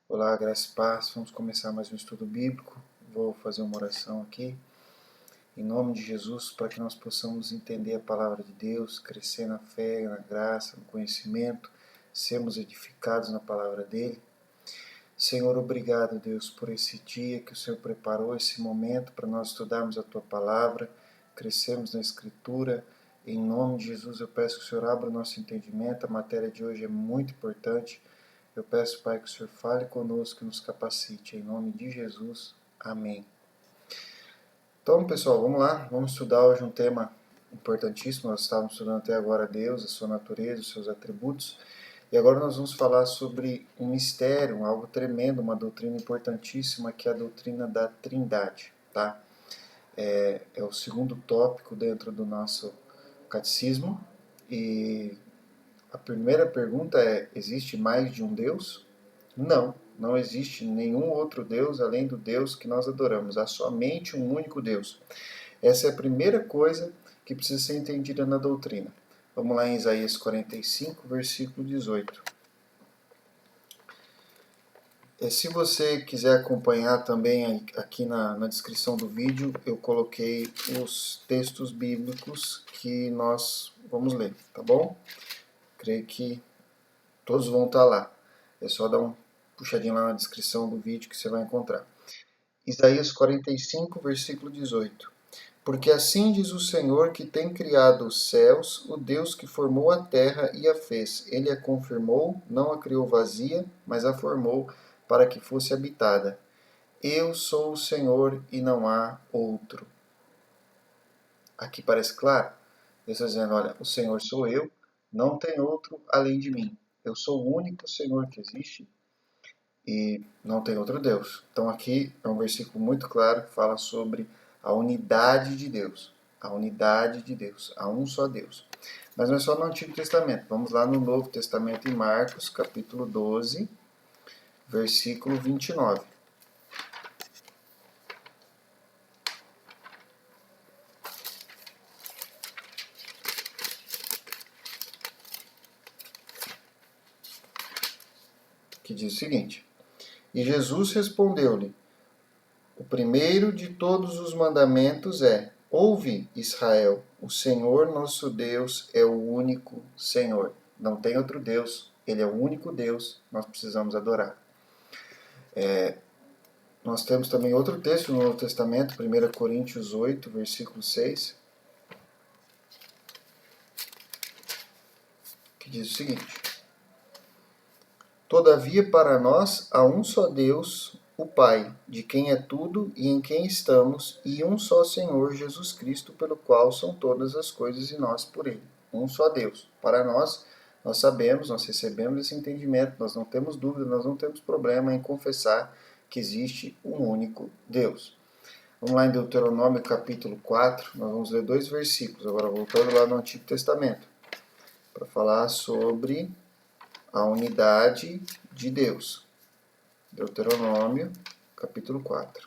Olá, graça e paz. Vamos começar mais um estudo bíblico. Vou fazer uma oração aqui, em nome de Jesus, para que nós possamos entender a palavra de Deus, crescer na fé, na graça, no conhecimento, sermos edificados na palavra dele. Senhor, obrigado, Deus, por esse dia que o Senhor preparou, esse momento para nós estudarmos a Tua palavra, crescermos na Escritura. Em nome de Jesus, eu peço que o Senhor abra o nosso entendimento. A matéria de hoje é muito importante. Eu peço, Pai, que o Senhor fale conosco e nos capacite. Em nome de Jesus. Amém. Então, pessoal, vamos lá. Vamos estudar hoje um tema importantíssimo. Nós estávamos estudando até agora Deus, a sua natureza, os seus atributos. E agora nós vamos falar sobre um mistério, algo tremendo, uma doutrina importantíssima, que é a doutrina da Trindade. Tá? É o segundo tópico dentro do nosso catecismo. E a primeira pergunta é: existe mais de um Deus? Não, não existe nenhum outro Deus além do Deus que nós adoramos. Há somente um único Deus. Essa é a primeira coisa que precisa ser entendida na doutrina. Vamos lá em Isaías 45, versículo 18. Se você quiser acompanhar também, aqui na descrição do vídeo, eu coloquei os textos bíblicos que nós vamos ler, tá bom? Creio que todos vão estar lá. É só dar uma puxadinha lá na descrição do vídeo que você vai encontrar. Isaías 45, versículo 18. Porque assim diz o Senhor que tem criado os céus, o Deus que formou a terra e a fez. Ele a confirmou, não a criou vazia, mas a formou para que fosse habitada. Eu sou o Senhor e não há outro. Aqui parece claro? Deus está dizendo, olha, o Senhor sou eu, não tem outro além de mim. Eu sou o único Senhor que existe e não tem outro Deus. Então aqui é um versículo muito claro que fala sobre a unidade de Deus. A unidade de Deus. Há um só Deus. Mas não é só no Antigo Testamento. Vamos lá no Novo Testamento, em Marcos, capítulo 12, versículo 29. Que diz o seguinte: E Jesus respondeu-lhe: O primeiro de todos os mandamentos é: Ouve, Israel, o Senhor nosso Deus é o único Senhor. Não tem outro Deus, Ele é o único Deus, nós precisamos adorar. Nós temos também outro texto no Novo Testamento, 1 Coríntios 8, versículo 6, que diz o seguinte: Todavia para nós há um só Deus, o Pai, de quem é tudo e em quem estamos, e um só Senhor Jesus Cristo, pelo qual são todas as coisas e nós por Ele. Um só Deus. Para nós sabemos, nós recebemos esse entendimento, nós não temos dúvida, nós não temos problema em confessar que existe um único Deus. Vamos lá em Deuteronômio capítulo 4, nós vamos ler 2 versículos, agora voltando lá no Antigo Testamento, para falar sobre a unidade de Deus. Deuteronômio, capítulo 4.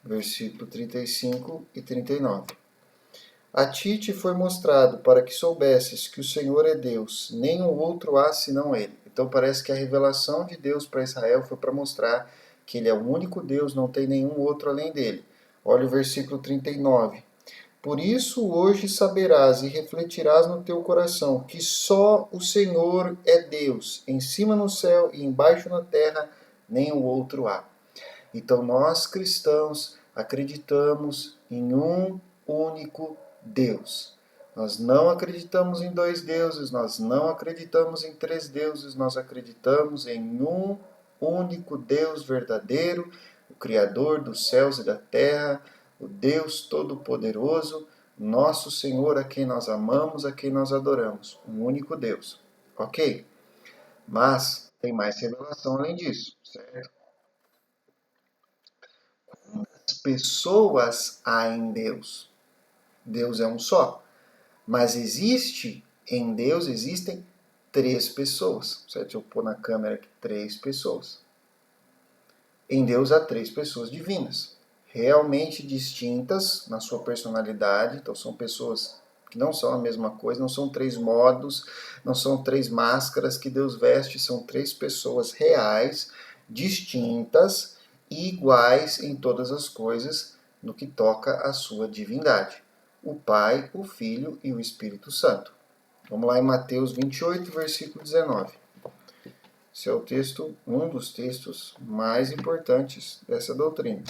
Versículo 35 e 39. A ti te foi mostrado para que soubesses que o Senhor é Deus, nenhum outro há senão Ele. Então parece que a revelação de Deus para Israel foi para mostrar que Ele é o único Deus, não tem nenhum outro além dele. Olha o versículo 39. Por isso hoje saberás e refletirás no teu coração que só o Senhor é Deus, em cima no céu e embaixo na terra, nenhum outro há. Então nós cristãos acreditamos em um único Deus. Nós não acreditamos em dois deuses, nós não acreditamos em três deuses, nós acreditamos em um único Deus verdadeiro, o Criador dos céus e da terra, o Deus Todo-Poderoso, nosso Senhor, a quem nós amamos, a quem nós adoramos. Um único Deus. Ok? Mas tem mais revelação além disso, certo? Pessoas há em Deus. Deus é um só. Mas em Deus existem três pessoas. Certo? Deixa eu pôr na câmera aqui, três pessoas. Em Deus há três pessoas divinas, realmente distintas na sua personalidade. Então são pessoas que não são a mesma coisa, não são três modos, não são três máscaras que Deus veste, são três pessoas reais, distintas e iguais em todas as coisas no que toca à sua divindade. O Pai, o Filho e o Espírito Santo. Vamos lá em Mateus 28, versículo 19. Esse é o texto, um dos textos mais importantes dessa doutrina.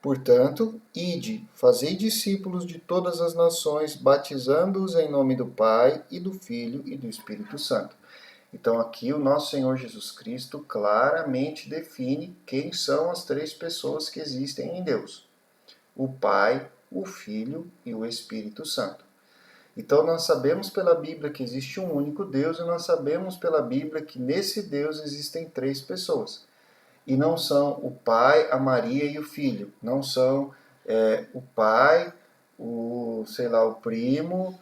Portanto, ide, fazei discípulos de todas as nações, batizando-os em nome do Pai, e do Filho e do Espírito Santo. Então aqui o nosso Senhor Jesus Cristo claramente define quem são as três pessoas que existem em Deus: o Pai, o Filho e o Espírito Santo. Então nós sabemos pela Bíblia que existe um único Deus e nós sabemos pela Bíblia que nesse Deus existem três pessoas. E não são o Pai, a Maria e o Filho. Não são o Pai, o primo.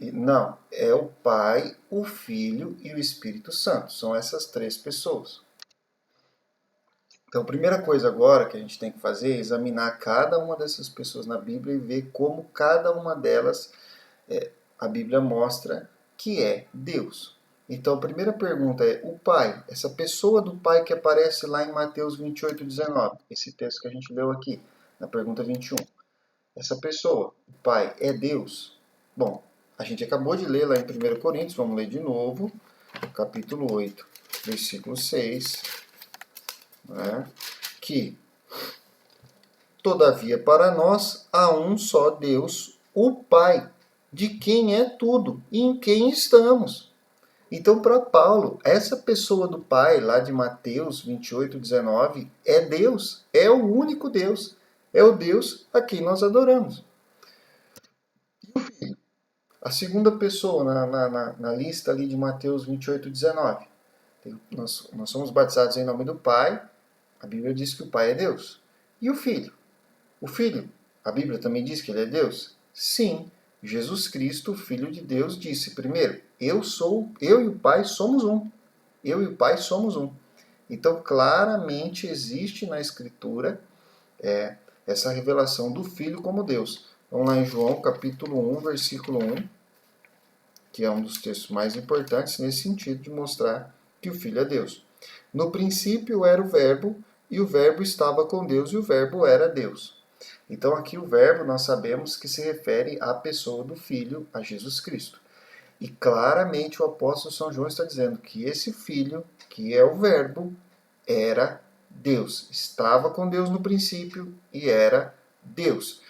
Não, é o Pai, o Filho e o Espírito Santo. São essas três pessoas. Então, a primeira coisa agora que a gente tem que fazer é examinar cada uma dessas pessoas na Bíblia e ver como cada uma delas a Bíblia mostra que é Deus. Então a primeira pergunta é: o Pai, essa pessoa do Pai que aparece lá em Mateus 28, 19, esse texto que a gente leu aqui, na pergunta 21. Essa pessoa, o Pai, é Deus? Bom, a gente acabou de ler lá em 1 Coríntios, vamos ler de novo, capítulo 8, versículo 6, né, que todavia para nós há um só Deus, o Pai, de quem é tudo e em quem estamos. Então, para Paulo, essa pessoa do Pai, lá de Mateus 28, 19, é Deus, é o único Deus, é o Deus a quem nós adoramos. E o Filho, a segunda pessoa na lista ali de Mateus 28, 19. Nós somos batizados em nome do Pai, a Bíblia diz que o Pai é Deus. E o Filho? O Filho, a Bíblia também diz que ele é Deus? Sim, Jesus Cristo, Filho de Deus, disse primeiro: eu e o Pai somos um. Eu e o Pai somos um. Então, claramente existe na Escritura essa revelação do Filho como Deus. Vamos lá em João, capítulo 1, versículo 1, que é um dos textos mais importantes nesse sentido de mostrar que o Filho é Deus. No princípio era o Verbo, e o Verbo estava com Deus, e o Verbo era Deus. Então aqui o verbo nós sabemos que se refere à pessoa do Filho, a Jesus Cristo. E claramente o apóstolo São João está dizendo que esse Filho, que é o verbo, era Deus. Estava com Deus no princípio e era Deus.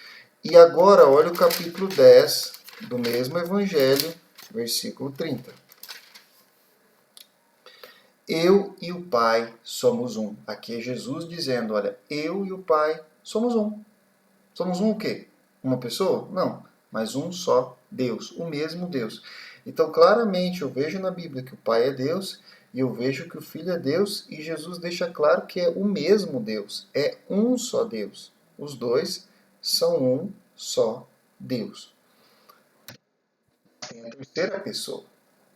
E agora olha o capítulo 10 do mesmo Evangelho, versículo 30. Eu e o Pai somos um. Aqui é Jesus dizendo, olha, eu e o Pai somos um. Somos um o quê? Uma pessoa? Não, mas um só Deus, o mesmo Deus. Então, claramente, eu vejo na Bíblia que o Pai é Deus, e eu vejo que o Filho é Deus, e Jesus deixa claro que é o mesmo Deus, é um só Deus. Os dois são um só Deus. Tem a terceira pessoa,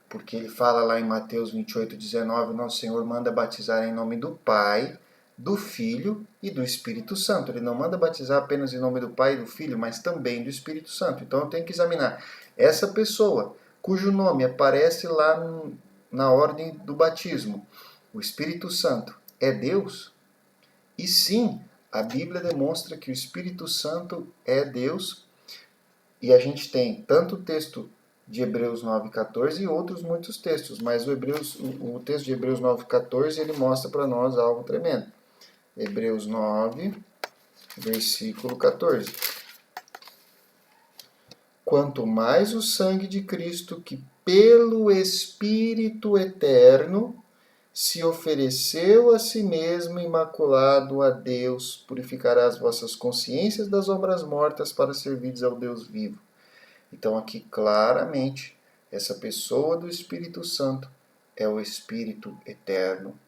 porque ele fala lá em Mateus 28, 19, nosso Senhor manda batizar em nome do Pai, do Filho e do Espírito Santo. Ele não manda batizar apenas em nome do Pai e do Filho, mas também do Espírito Santo. Então eu tenho que examinar essa pessoa cujo nome aparece lá na ordem do batismo, o Espírito Santo, é Deus? E sim, a Bíblia demonstra que o Espírito Santo é Deus, e a gente tem tanto o texto de Hebreus 9,14 e outros muitos textos, mas o texto de Hebreus 9,14 ele mostra para nós algo tremendo. Hebreus 9, versículo 14. Quanto mais o sangue de Cristo, que pelo Espírito eterno se ofereceu a si mesmo imaculado a Deus, purificará as vossas consciências das obras mortas para servirdes ao Deus vivo. Então aqui claramente, essa pessoa do Espírito Santo é o Espírito eterno.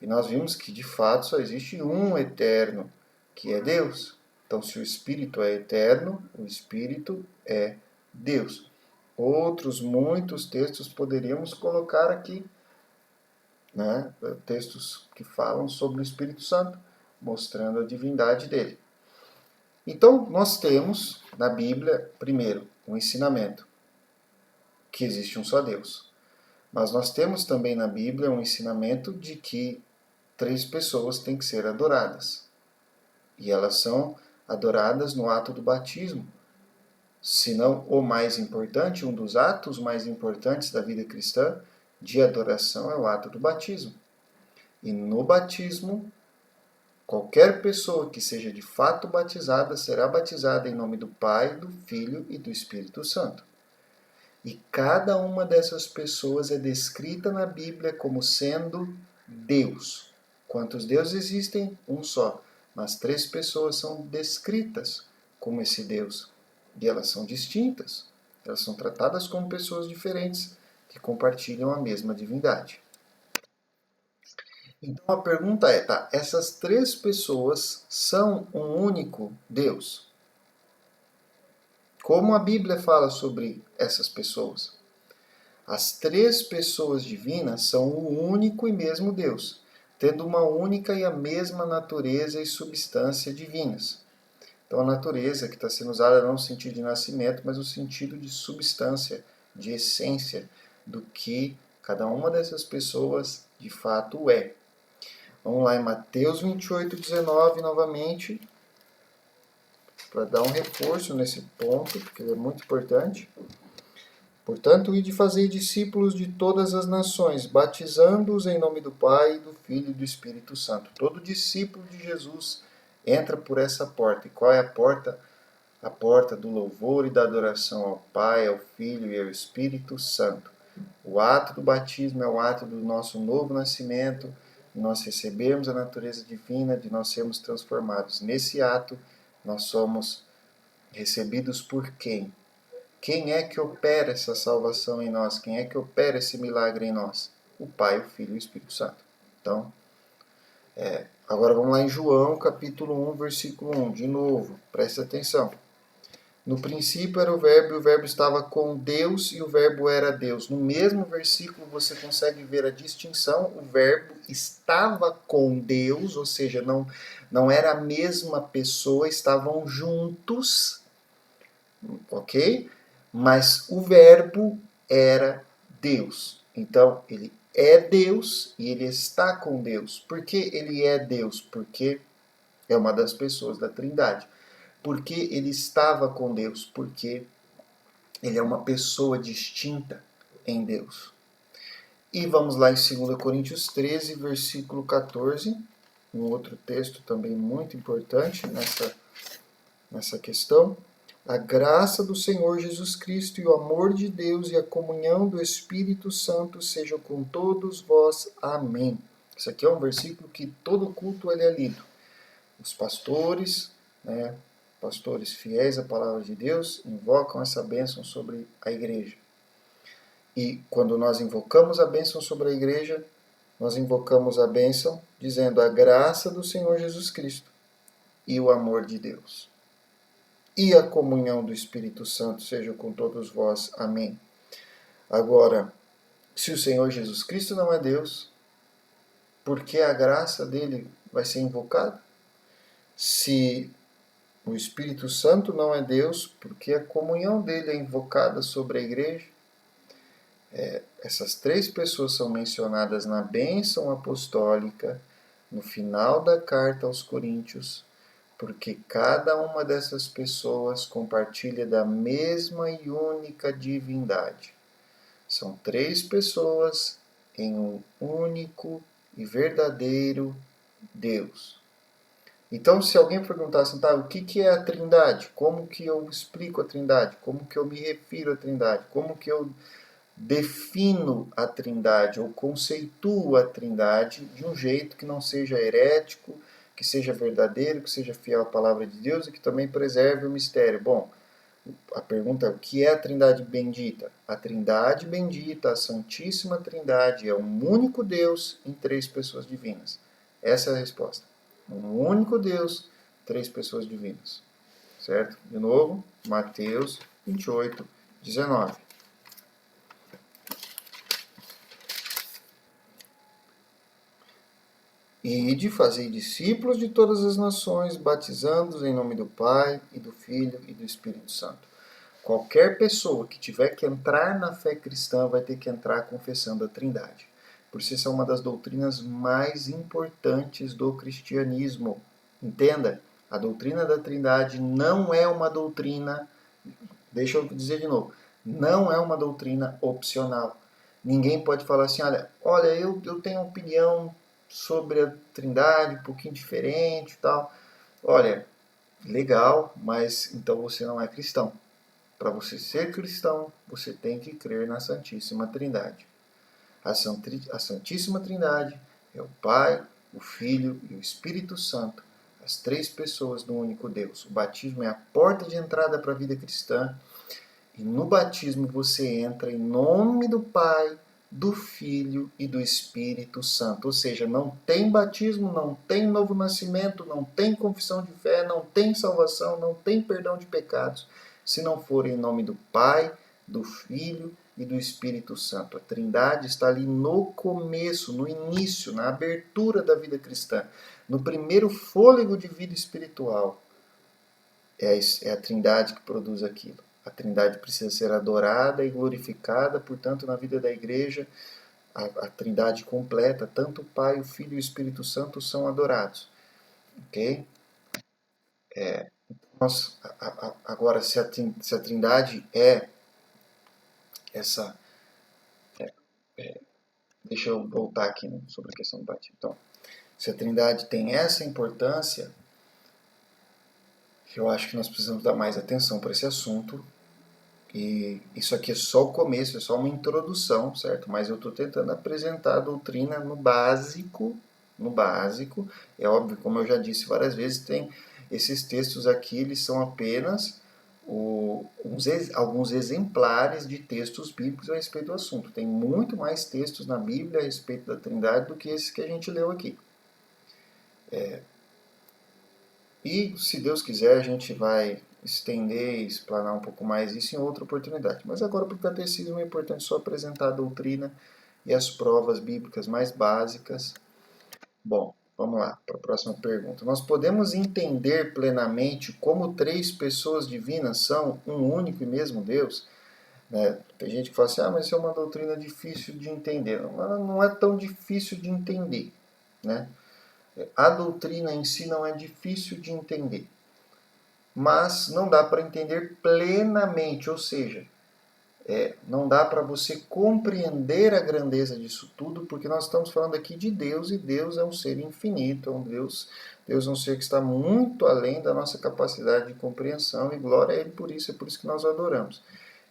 E nós vimos que de fato só existe um eterno, que é Deus. Então se o Espírito é eterno, o Espírito é Deus. Outros muitos textos poderíamos colocar aqui, né? Textos que falam sobre o Espírito Santo, mostrando a divindade dele. Então, nós temos na Bíblia, primeiro, um ensinamento, que existe um só Deus. Mas nós temos também na Bíblia um ensinamento de que 3 pessoas têm que ser adoradas. E elas são adoradas no ato do batismo. Se não o mais importante, um dos atos mais importantes da vida cristã de adoração é o ato do batismo. E no batismo, qualquer pessoa que seja de fato batizada será batizada em nome do Pai, do Filho e do Espírito Santo. E cada uma dessas pessoas é descrita na Bíblia como sendo Deus. Quantos deuses existem? Um só. Mas 3 pessoas são descritas como esse Deus. E elas são distintas. Elas são tratadas como pessoas diferentes que compartilham a mesma divindade. Então a pergunta é, tá, essas 3 pessoas são um único Deus? Como a Bíblia fala sobre essas pessoas? As 3 pessoas divinas são um único e mesmo Deus, tendo uma única e a mesma natureza e substância divinas. Então a natureza que está sendo usada não no sentido de nascimento, mas no sentido de substância, de essência, do que cada uma dessas pessoas de fato é. Vamos lá em Mateus 28, 19 novamente, para dar um reforço nesse ponto, porque ele é muito importante. Portanto, ide fazer discípulos de todas as nações, batizando-os em nome do Pai, do Filho e do Espírito Santo. Todo discípulo de Jesus entra por essa porta. E qual é a porta? A porta do louvor e da adoração ao Pai, ao Filho e ao Espírito Santo. O ato do batismo é o ato do nosso novo nascimento, de nós recebermos a natureza divina, de nós sermos transformados. Nesse ato, nós somos recebidos por quem? Quem é que opera essa salvação em nós? Quem é que opera esse milagre em nós? O Pai, o Filho e o Espírito Santo. Então, agora vamos lá em João, capítulo 1, versículo 1. De novo, presta atenção. No princípio era o Verbo, e o Verbo estava com Deus, e o Verbo era Deus. No mesmo versículo você consegue ver a distinção. O Verbo estava com Deus, ou seja, não era a mesma pessoa, estavam juntos, ok? Mas o Verbo era Deus. Então, ele é Deus e ele está com Deus. Por que ele é Deus? Porque é uma das pessoas da Trindade. Porque ele estava com Deus? Porque ele é uma pessoa distinta em Deus. E vamos lá em 2 Coríntios 13, versículo 14, um outro texto também muito importante nessa questão. A graça do Senhor Jesus Cristo e o amor de Deus e a comunhão do Espírito Santo sejam com todos vós. Amém. Isso aqui é um versículo que todo culto ele é lido. Os pastores, pastores fiéis à palavra de Deus, invocam essa bênção sobre a igreja. E quando nós invocamos a bênção sobre a igreja, nós invocamos a bênção dizendo a graça do Senhor Jesus Cristo e o amor de Deus. E a comunhão do Espírito Santo seja com todos vós. Amém. Agora, se o Senhor Jesus Cristo não é Deus, por que a graça dele vai ser invocada? Se o Espírito Santo não é Deus, porque a comunhão dele é invocada sobre a igreja? Essas três pessoas são mencionadas na bênção apostólica, no final da carta aos Coríntios, porque cada uma dessas pessoas compartilha da mesma e única divindade. São três pessoas em um único e verdadeiro Deus. Então, se alguém perguntar assim, tá, o que é a Trindade? Como que eu explico a Trindade? Como que eu me refiro à Trindade? Como que eu defino a Trindade ou conceituo a Trindade de um jeito que não seja herético, que seja verdadeiro, que seja fiel à palavra de Deus e que também preserve o mistério? Bom, a pergunta é: o que é a Trindade bendita? A Trindade bendita, a Santíssima Trindade, é um único Deus em três pessoas divinas. Essa é a resposta. Um único Deus, três pessoas divinas. Certo? De novo, Mateus 28, 19. E de fazer discípulos de todas as nações, batizando-os em nome do Pai, e do Filho e do Espírito Santo. Qualquer pessoa que tiver que entrar na fé cristã vai ter que entrar confessando a Trindade. Por isso, essa é uma das doutrinas mais importantes do cristianismo. Entenda, a doutrina da Trindade não é uma doutrina, deixa eu dizer de novo, não é uma doutrina opcional. Ninguém pode falar assim, olha, eu tenho uma opinião sobre a Trindade, um pouquinho diferente e tal. Olha, legal, mas então você não é cristão. Para você ser cristão, você tem que crer na Santíssima Trindade. A Santíssima Trindade é o Pai, o Filho e o Espírito Santo, as três pessoas do único Deus. O batismo é a porta de entrada para a vida cristã. E no batismo você entra em nome do Pai, do Filho e do Espírito Santo. Ou seja, não tem batismo, não tem novo nascimento, não tem confissão de fé, não tem salvação, não tem perdão de pecados, se não for em nome do Pai, do Filho e do Espírito Santo. A Trindade está ali no começo, no início, na abertura da vida cristã, no primeiro fôlego de vida espiritual. É a Trindade que produz aquilo. A Trindade precisa ser adorada e glorificada, portanto, na vida da igreja, a Trindade completa, tanto o Pai, o Filho e o Espírito Santo são adorados. Ok? Agora, se a Trindade é essa. Deixa eu voltar aqui sobre a questão do batismo. Então, se a Trindade tem essa importância, eu acho que nós precisamos dar mais atenção para esse assunto. E isso aqui é só o começo, é só uma introdução, certo? Mas eu estou tentando apresentar a doutrina no básico. No básico, é óbvio, como eu já disse várias vezes, tem esses textos aqui, eles são apenas alguns exemplares de textos bíblicos a respeito do assunto. Tem muito mais textos na Bíblia a respeito da Trindade do que esses que a gente leu aqui. E, se Deus quiser, a gente vai estender e explanar um pouco mais isso em outra oportunidade. Mas agora, para o catecismo, é importante só apresentar a doutrina e as provas bíblicas mais básicas. Bom, vamos lá para a próxima pergunta. Nós podemos entender plenamente como três pessoas divinas são um único e mesmo Deus? Tem gente que fala assim, mas isso é uma doutrina difícil de entender. Não é tão difícil de entender, né? A doutrina em si não é difícil de entender, mas não dá para entender plenamente, ou seja, não dá para você compreender a grandeza disso tudo, porque nós estamos falando aqui de Deus, e Deus é um ser infinito, Deus é um ser que está muito além da nossa capacidade de compreensão, e glória a Ele por isso, é por isso que nós o adoramos.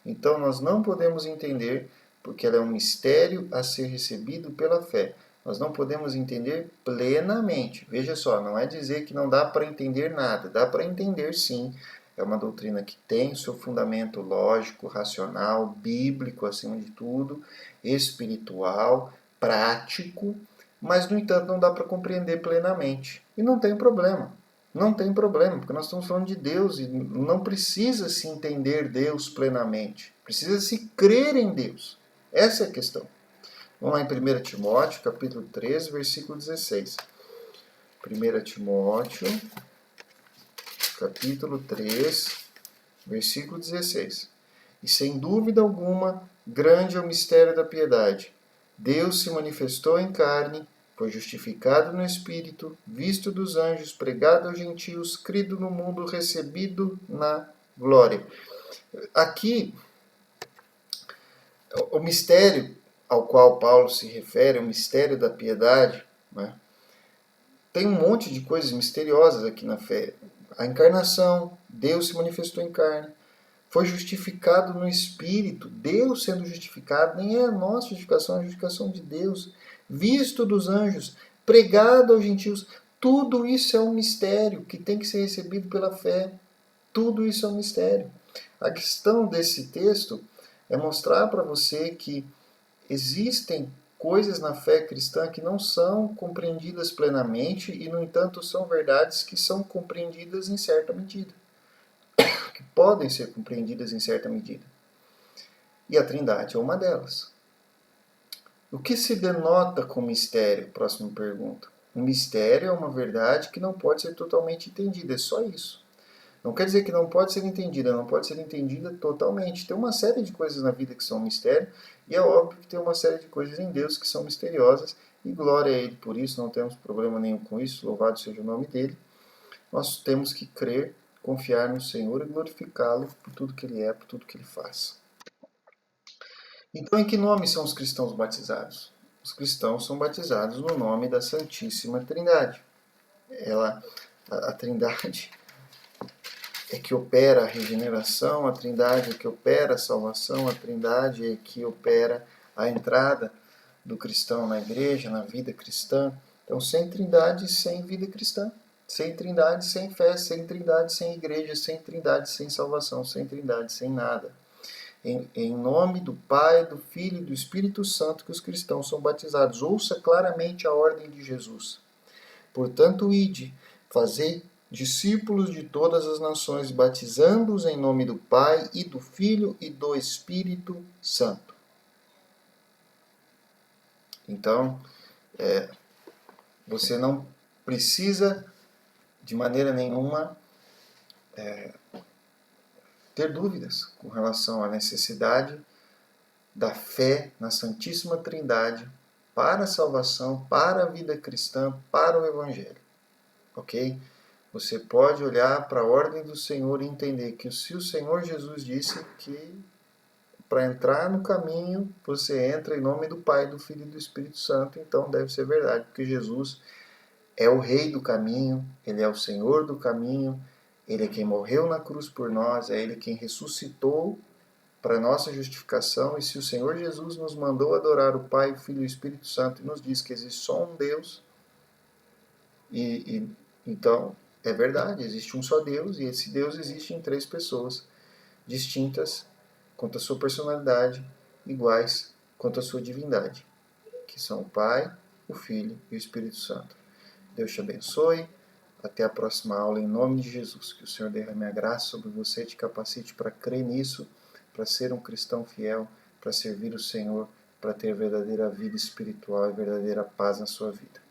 Então nós não podemos entender, porque ela é um mistério a ser recebido pela fé. Nós não podemos entender plenamente. Veja só, não é dizer que não dá para entender nada. Dá para entender sim. É uma doutrina que tem o seu fundamento lógico, racional, bíblico acima de tudo, espiritual, prático, mas no entanto não dá para compreender plenamente. E não tem problema. Não tem problema, porque nós estamos falando de Deus e não precisa se entender Deus plenamente. Precisa se crer em Deus. Essa é a questão. Vamos lá em 1 Timóteo, capítulo 3, versículo 16. 1 Timóteo, capítulo 3, versículo 16. E sem dúvida alguma, grande é o mistério da piedade. Deus se manifestou em carne, foi justificado no Espírito, visto dos anjos, pregado aos gentios, crido no mundo, recebido na glória. Aqui, o mistério ao qual Paulo se refere, o mistério da piedade, né? Tem um monte de coisas misteriosas aqui na fé. A encarnação, Deus se manifestou em carne, foi justificado no Espírito, Deus sendo justificado, nem é a nossa justificação, é a justificação de Deus, visto dos anjos, pregado aos gentios, tudo isso é um mistério que tem que ser recebido pela fé, tudo isso é um mistério. A questão desse texto é mostrar para você que existem coisas na fé cristã que não são compreendidas plenamente e, no entanto, são verdades que são compreendidas em certa medida, que podem ser compreendidas em certa medida. E a Trindade é uma delas. O que se denota com mistério? Próxima pergunta. Um mistério é uma verdade que não pode ser totalmente entendida, é só isso. Não quer dizer que não pode ser entendida, não pode ser entendida totalmente. Tem uma série de coisas na vida que são mistério, e é óbvio que tem uma série de coisas em Deus que são misteriosas, e glória a Ele por isso, não temos problema nenhum com isso, louvado seja o nome dEle. Nós temos que crer, confiar no Senhor e glorificá-lo por tudo que Ele é, por tudo que Ele faz. Então, em que nome são os cristãos batizados? Os cristãos são batizados no nome da Santíssima Trindade. A Trindade é que opera a regeneração, a Trindade é que opera a salvação, a Trindade é que opera a entrada do cristão na igreja, na vida cristã. Então, sem Trindade, sem vida cristã. Sem Trindade, sem fé. Sem Trindade, sem igreja. Sem Trindade, sem salvação. Sem Trindade, sem nada. Em nome do Pai, do Filho e do Espírito Santo que os cristãos são batizados. Ouça claramente a ordem de Jesus. Portanto, ide, fazei discípulos de todas as nações, batizando-os em nome do Pai e do Filho e do Espírito Santo. Então, você não precisa, de maneira nenhuma, ter dúvidas com relação à necessidade da fé na Santíssima Trindade para a salvação, para a vida cristã, para o Evangelho. Ok? Você pode olhar para a ordem do Senhor e entender que se o Senhor Jesus disse que para entrar no caminho, você entra em nome do Pai, do Filho e do Espírito Santo, então deve ser verdade, porque Jesus é o Rei do caminho, Ele é o Senhor do caminho, Ele é quem morreu na cruz por nós, é Ele quem ressuscitou para nossa justificação, e se o Senhor Jesus nos mandou adorar o Pai, o Filho e o Espírito Santo e nos diz que existe só um Deus, então é verdade, existe um só Deus, e esse Deus existe em três pessoas distintas quanto à sua personalidade, iguais quanto à sua divindade, que são o Pai, o Filho e o Espírito Santo. Deus te abençoe. Até a próxima aula, em nome de Jesus. Que o Senhor derrame a graça sobre você e te capacite para crer nisso, para ser um cristão fiel, para servir o Senhor, para ter verdadeira vida espiritual e verdadeira paz na sua vida.